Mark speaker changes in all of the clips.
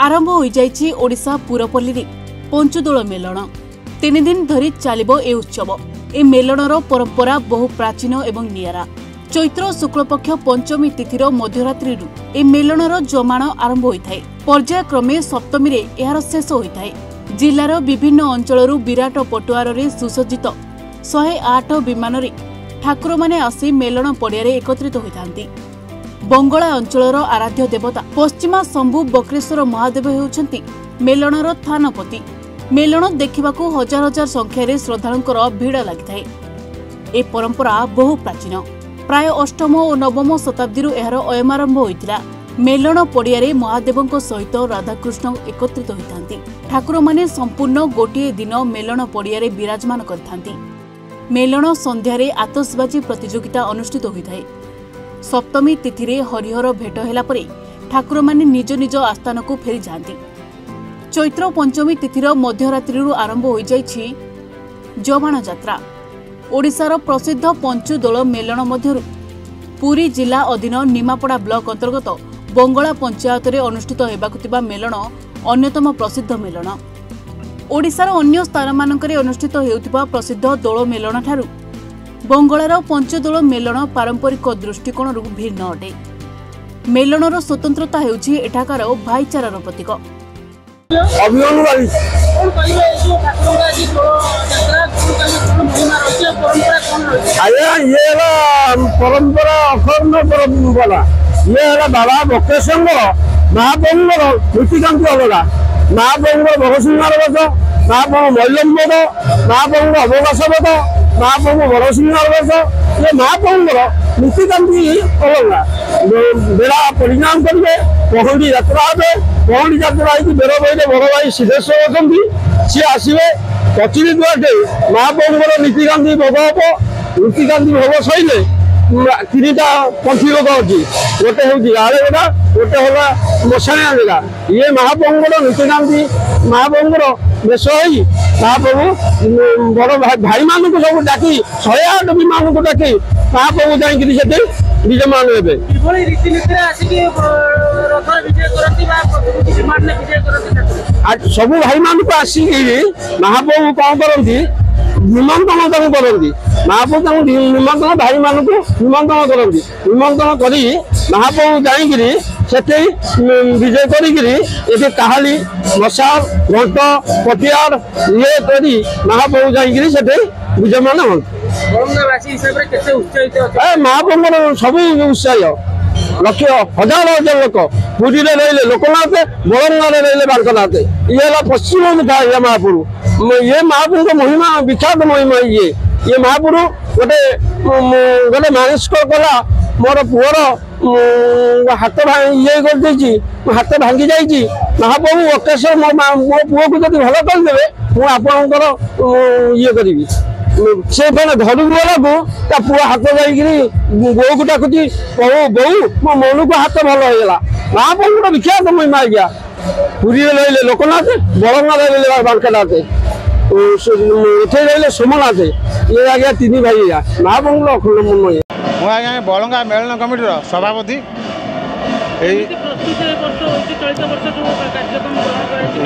Speaker 1: आरंभ हो जाइछि ओडिशा पुरपल्ली पंचदोल मेलन। 3 दिन धरी चलिबो ए उत्सव। ए मेलनर परंपरा बहु प्राचीन एवं नियारा। चैत्र शुक्लपक्ष पंचमी तिथिर मध्यरात्रि ए मेलनर जमाण आरंभ होइथाय। पर्यायक्रमे सप्तमी रे एहार शेष होइथाय। जिल्लार विभिन्न अंचलरू विराट पटुआर रे सुसज्जित 108 विमान रे ठाकुर माने आसी मेलन पड़िया रे एकत्रित होइथांती। बंगला अंचलर आराध्य देवता पश्चिमा शंभु बक्रेश्वर महादेव हेउछंती मेलनर थानपति। मेलन देखिबाकू हजार हजार संख्यार श्रद्धालुंकर भिड़ लागिथाय। ए परंपरा बहु प्राचीन। प्राय 8म और 9म शताब्दी एहार अयमारंभ होइतिला। मेलन पड़िया रे महादेवंक सहित राधाकृष्ण एकत्रित होइथांती। ठाकुर माने संपूर्ण गोटे दिन मेलन पड़िया रे विराजमान करथांती। मेलन संध्यारे आतशबाजी प्रतियोगिता अनुष्ठित होइथाय। सप्तमी तिथि रे हरिहर भेट हेला परे ठाकुर माने निज निज आस्थान को फेरी जाती। चैत्र पंचमी तिथिर मध्यरात्रि आरंभ हो जाइछि जमाण यात्रा। ओडिशार प्रसिद्ध पंचदोल मेलन मध्यरु पुरी जिला अधीन निमापड़ा ब्लॉक अंतर्गत बंगला पंचायत रे अनुष्ठित हेबाकु थिबा मेलन अन्यतम प्रसिद्ध मेलन। ओडिशार अन्य स्थान मानकरे अनुष्ठित हेउथिबा प्रसिद्ध दोल मेलन ठारू बंगलार पंचदोल मेलन पारंपरिक दृष्टिकोण भिन्न अटे। मेलनर स्वतंत्रता हेउछि एठाकार भाईचारार प्रतीक।
Speaker 2: परंपरा अखंड परंपरा ये बाबा बक्रेश्वर महाप्रभुर नीतिकांति अलगा। महाप्रभुर बड़सिंहार व्रत, महाप्रभु मैलम्बद, महाप्रभुर अवकाश व्रत, महाप्रभु बड़सिंहार व्रत, ये महाप्रभुर नीतिकांति अलगा। बेड़ा परिणाम करेंगे पहड़ी यात्रा हे। पहड़ी यात्रा बेड़ बईले बड़ भाई सिद्धेश्वर अच्छा सी आसवे कचरी दुआटे महाप्रभुर नीतिकांति भोग हम। नीतिकांति भोग सैले 3टा पंथी भोग अच्छी। गोटे हूँ आड़े बेड़ा, गोटे है मशाणिया बेड़ा। ये महाप्रभुर नीतिकांति महाप्रभुर बेश हो महाप्रभु बड़ भाई मान सब डाक 108 विमान को डाक महाप्रभु जाकि विजयमान हे। सबू भाई मान को आसिक महाप्रभु कौन करती निमंत्रण करती। महाप्रभु निमंत्रण भाई मान को निमंत्रण करती। निमंत्रण कर महाप्रभु जाकि विजय कर काहाली मशाल घंट पटियार ये करी महाप्रभु जाकि विजयमान हम। महाप्रभु सब उत्साह लक्ष हजार हजार लोक पुरी रही लोकनाथ, बड़ंगा रही बालकनाथ। ये पश्चिम मुखा ये महाप्रभु। ये महाप्रभु का महिमा विख्यात महिमा। ये महाप्रभु गोटे गोटे मानसिक कला मोर पुअर हाथ ये कर हाथ भांगी जाइए। महाप्रभु बक्रेश्वर मो पुओ को जब भल करदे मुझे आपणकर ये करी से घर गला को पुआ हाथ जाकि बोऊ को डाकुची बो मो मन को हाथ भल होगा। महाप्रभुर विख्यात महिमा आज्ञा। पुरी रही लोकनाथ, बड़ंगा रही बालकनाथ, इथे रही सोमनाथ। ये आज्ञा 3 भाई महाप्रभुर अखंड महिमा।
Speaker 3: मुझे आज्ञा बड़ंगा मेलन कमिटी सभापति।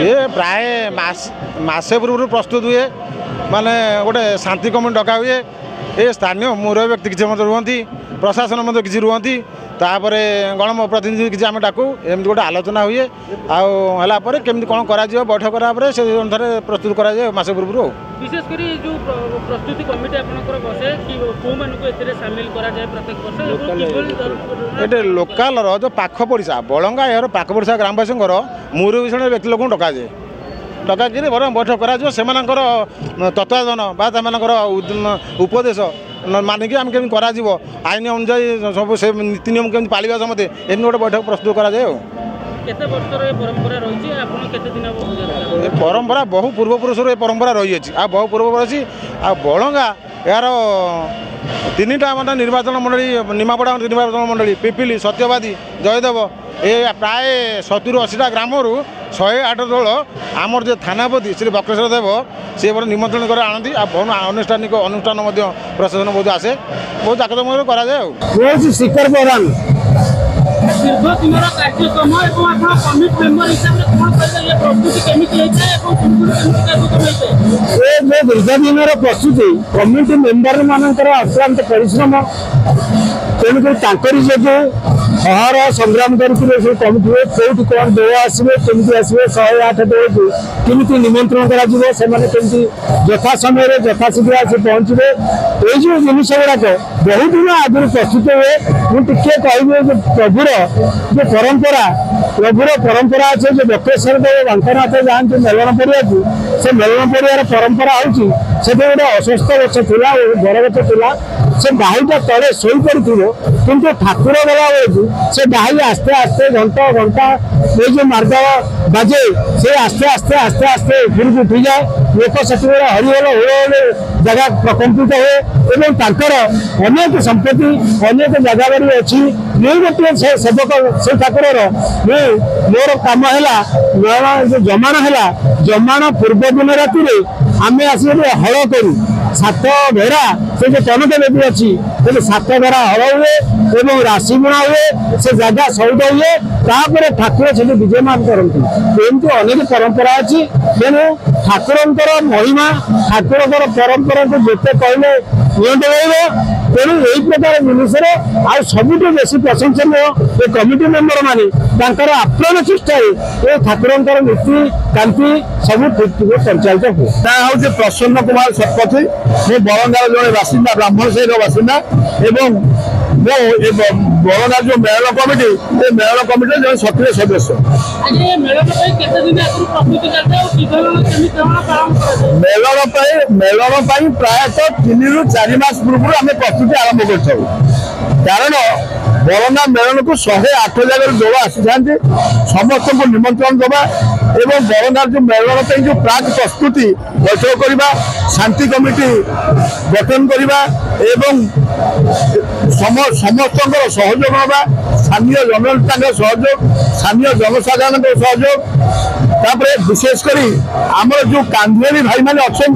Speaker 3: ये प्राय मासे पूर्व प्रस्तुत हुए माने गोटे शांति कमिटी डका हुए। ये स्थानीय मुरब्बी व्यक्ति किसी रुहति, प्रशासन किसी रुहति, तापर गणप्रतिनिधि किसी आम डाकू एमती गोटे आलोचना हुए। आपर केमती कौन कर बैठक करापर से अनुसार प्रस्तुत कराए मासे पूर्व।
Speaker 4: विशेषकर जो प्रस्तुति कमिटी आपनकर बसे कि को मानको एतरे शामिल करा जाय प्रत्येक वर्ष
Speaker 3: एटे लोकल रो जो पाख पड़िसा बड़ंगा यार पाख पड़िसा ग्रामवासींकर मुरब्बी श्रेणी व्यक्ति लोक डका जाए। डका कि बरं बैठक करा सेमानकर तत्वाधान बा सेमानकर उपदेश मानिक आम केमी करा आईन अनुजाई सब से नीति नियम केमी पालिबा समते एमती गोटे बैठक प्रस्तुत करा जाए।
Speaker 4: केते वर्षर ए परंपरा रही आपन केते दिन
Speaker 3: ए परंपरा बहु पूर्वपुरुषर ए परंपरा रही अछि। आ बहु पूर्वपुरुष आ बड़ंगा यार 3टा मतलब निर्वाचन मंडली निमापड़ा निर्वाचन मंडली पिपिली सत्यवादी जयदेव ए प्राय 70-80टा ग्रामरू 108 दल आमर जो थानापति श्री बक्रेश्वर देव सी निमंत्रण कर आनती। आ बहुत अनुष्ठानिक अनुष्ठान प्रशासन बहुत आसे बहुत जाकजमक कराए।
Speaker 2: शिखर प्रधान
Speaker 4: दीर्घ दिन कार्यक्रम कमिटी मेंबर हिसाब से कौन कहते हैं प्रस्तुति केमिति होता है
Speaker 2: दीर्घ दिन प्रस्तुति कमिटी मेंबर मानकर अक्लांत परिश्रम तेणुक जो हर संग्राम करके कमिटी कौट कौन देव आसवे कमी आसवे 108 देव को केमी निमंत्रण करमती यथा समय यथाशीघ्र आसी पहुँचे ये जो जिनस गुड़ाक बहुत दिन आगे प्रस्तुत हुए मुझे कह प्रभुर जो परंपरा अच्छे जो बकेश्वर देव बांकनाथ जाती मेलन पड़िया से मेलन पड़ियार परंपरा हूँ से गोटे अस्वस्थ गच था बरगच था से डाहीटा तले शोई पड़ो किंतु ठाकुर गला बेलू से डाही आस्ते आस्ते घंटा घंटा ये जो मार्दव बाजे से आस्ते आस्ते आस्ते आस्ते उपरକୁ उठी जाए लोक से हरिहल होल जगह प्रकम्पित हुए अनेक संपत्ति अनेक जगह बाड़ी अच्छी ये गोटे सेवक से ठाकुर मोर कम है जमान है जमान पूर्व दिन राति आम आस हल करूँ 7 घेरा से जो कनक बेदी अच्छी 7 घेरा हल हुए और राशि बुणा हुए से जगह सौद हुए तापर ठाकुर से विजयमान करती एमती अनेक परंपरा अच्छी तेणु ठाकुर महिमा ठाकुर परंपरा को जिते कहले तेणु यही प्रकार जिनसर आ सबुठ बेस प्रशंसनीय कमिटी मेंबर माने आप्राण चेष्टा ठाकुर नीति कांति सब ठीक ठीक संचालित हुए हूँ प्रसन्न कुमार शतपथी मो बरंगार जड़े बासिंदा ब्राह्मण साहिर बासिंदा एवं बरंगार जो मेलन कमिटी मेलन कमिटी जो सक्रिय सदस्य मेलन प्रायतः 3 ରୁ 4 मास पूर्व आम प्रस्तुति आरंभ कर कारण बरंगा मेलन को 108 जगह दौड़ आसी था समस्त को निमंत्रण दबा एवं बरंगार जो मेलन जो प्राक प्रस्तुति बैठक करवा शांति कमिटी गठन करवा एवं समस्त सहयोग हवा स्थानीय जनता सहयोग स्थानीय जनसाधारण सहयोग तापर विशेषकर आमर जो कांधेरी भाई मैंने अच्छा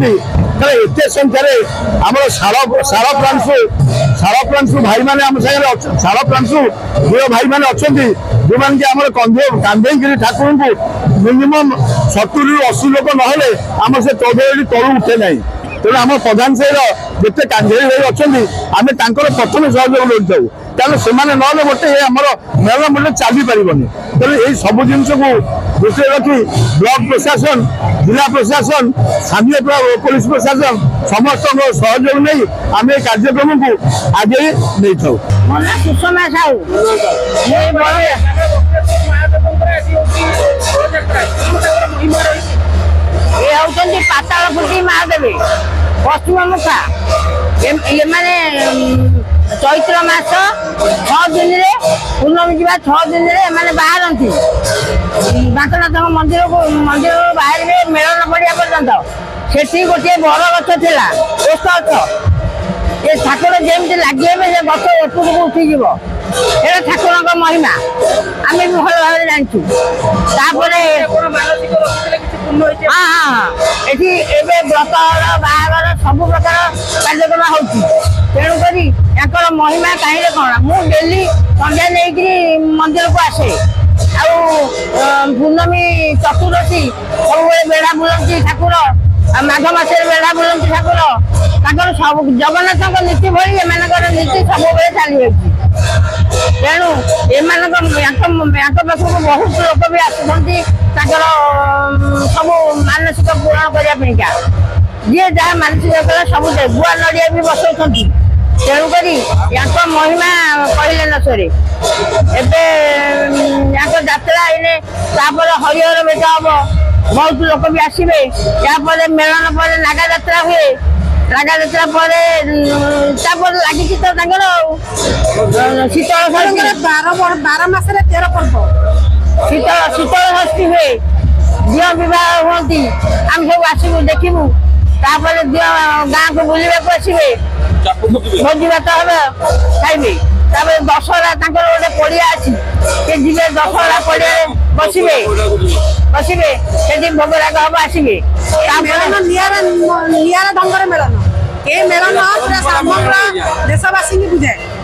Speaker 2: एत संख्यार आम शालप्रांशु भाई मैंने आम सागर शालप्रांशु भूय भाई मैंने अच्छा जो मैंने कि आम कांधेगिरी ठाकुर को मिनिमम 70 ରୁ 80 लोक ना आम से चौधरी तलू उठे ना तेणु आम प्रधान साहिर जिते कांधेरी भाई अच्छा आम प्रथम सहयोग लोड़ी कारण से ना गोटे आमर मेलन मूल्य चली पारनि तेणु यही सब जिन को दृष्टि रखी ब्लॉक प्रशासन जिला प्रशासन स्थानीय पुलिस प्रशासन समस्त सहयोग नहीं आम कार्यक्रम को आगे नहीं था
Speaker 5: सुषमा साहू ये होती पाताल फुटी महादेवी पश्चिम मुखा ये माने चैत्र मास 6 दिन पूर्णमी जा 6 दिन मैंने बाहर बांकनाथ मंदिर को बाहर मेलन पड़िया पर्यंत से गोटे बर गछ था ओष गछ ये ठाकुर जमी लगे से गछ उपरक उठीज ये ठाकुर महिमा आम भी भल भाव जानूँ हाँ हाँ ये व्रत बाहर सब प्रकार कार्यक्रम होणुक महिमा कहीं कौन मुझे डेली संध्या नहीं मंदिर को आसे पूर्णमी चतुर्दशी सब बेढ़ा बुलती ठाकुर माघ मसरे बेढ़ा बुलती ठाकुर सब जगन्नाथ नीति भली एम नीति सब चली तेणु पाखक बहुत लोक भी आसुँच सब मानसिक पूरण करने जी जहाँ मानसिक कला सब गुआ नड़िया भी बसौं तेणुक महिमा कहले न सरे एवं जात्रा तापर हरिहर बेट हम बहुत लोक भी आसवे यापर मेलन पर नागा जात्रा हुए नागा जात्रा पर लगी तो शीतल 12 मास 13 पर्व शीतल षष्ठी हुए झील बह हमें आम सब आसबू देखू तापर गाँव को बुलवाक आसवे भोजी भात हम खाइबे दशहरा गोटे पड़िया अच्छी जी दशहरा पड़िया बसवे से भोगराग हम आसवे निरा ढंग मेलन ये मेलन पूरा समग्र देशवासी बुझाए